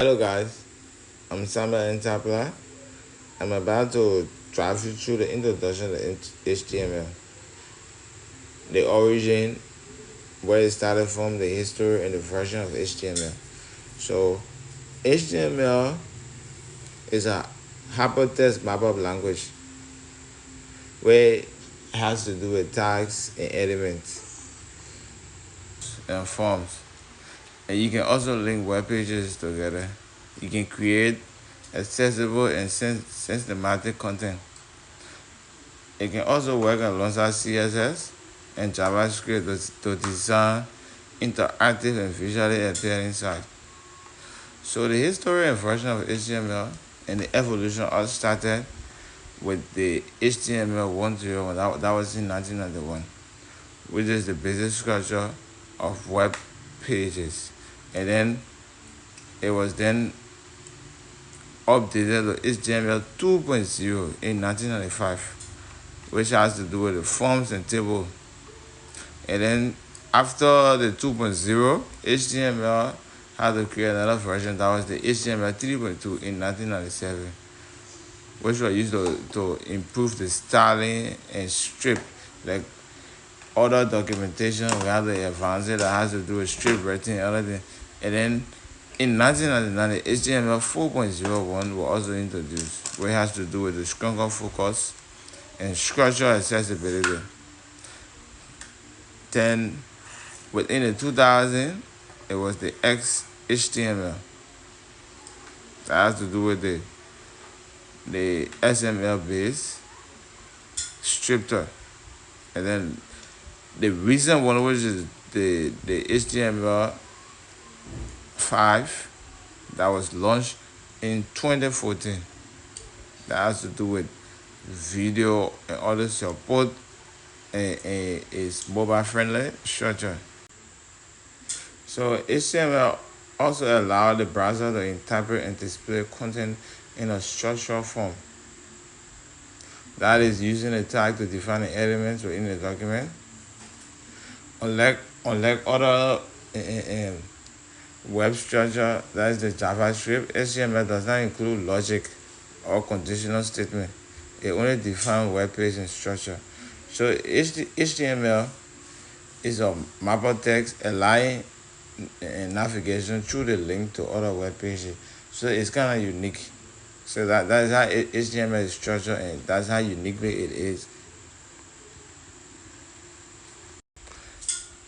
Hello guys, I'm Samuel in Tarplah. I'm about to drive you through the introduction to HTML, the origin, where it started from, the history, and the version of HTML. So, HTML is a hypertext markup language where it has to do with tags and elements and forms. And you can also link web pages together. You can create accessible and systematic content. It can also work alongside CSS and JavaScript to design interactive and visually appealing sites. So the history and version of HTML and the evolution all started with the HTML 1.0 that was in 1991, which is the basic structure of web pages. And then it was then updated to HTML 2.0 in 1995, which has to do with the forms and table. And then after the 2.0, HTML had to create another version that was the HTML 3.2 in 1997, which was used to improve the styling and strip. Like other documentation, we have the advanced that has to do with strip writing and other things. And then in 1999, the HTML 4.01 was also introduced, which has to do with the stronger focus and structural accessibility. Then within the 2000, it was the XHTML that has to do with the SML based stripper. And then the recent one, which is the HTML 5 that was launched in 2014, that has to do with video and other support and is mobile friendly structure. So HTML also allows the browser to interpret and display content in a structural form. That is using a tag to define the elements within the document. Unlike other web structure, that is the JavaScript, HTML does not include logic or conditional statement. It only defines web page and structure. So HTML is a mapper text allowing navigation through the link to other web pages. So it's kind of unique. So that is how HTML is structured, and that's how uniquely it is.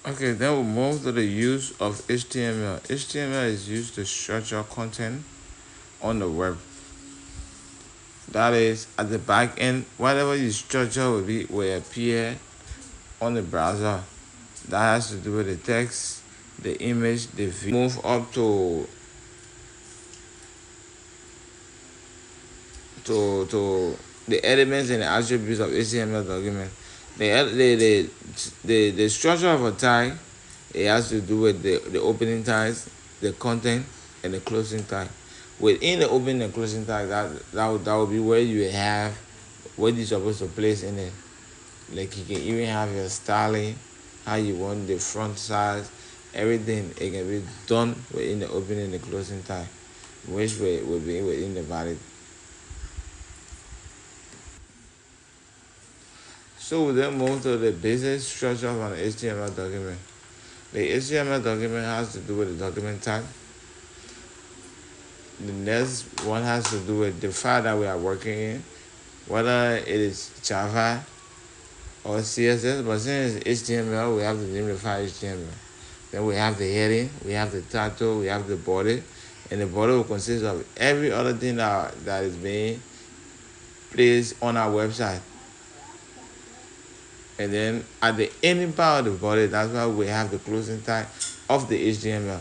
Okay, then we'll move to the use of HTML. HTML is used to structure content on the web. That is, at the back end, whatever you structure will appear on the browser. That has to do with the text, the image, the video. Move up to the elements and the attributes of HTML document. The structure of a tag, it has to do with the opening tags, the content, and the closing tag. Within the opening and closing tag, that will be where you have what you're supposed to place in it. Like you can even have your styling, how you want the front size, everything. It can be done within the opening and the closing tag, which will be within the body. So we then move to the basic structure of an HTML document. The HTML document has to do with the document type. The next one has to do with the file that we are working in, whether it is Java or CSS, but since it's HTML, we have to name the file HTML. Then we have the heading, we have the title, we have the body, and the body will consist of every other thing that is being placed on our website. And then at the ending part of the body, that's why we have the closing tag of the HTML.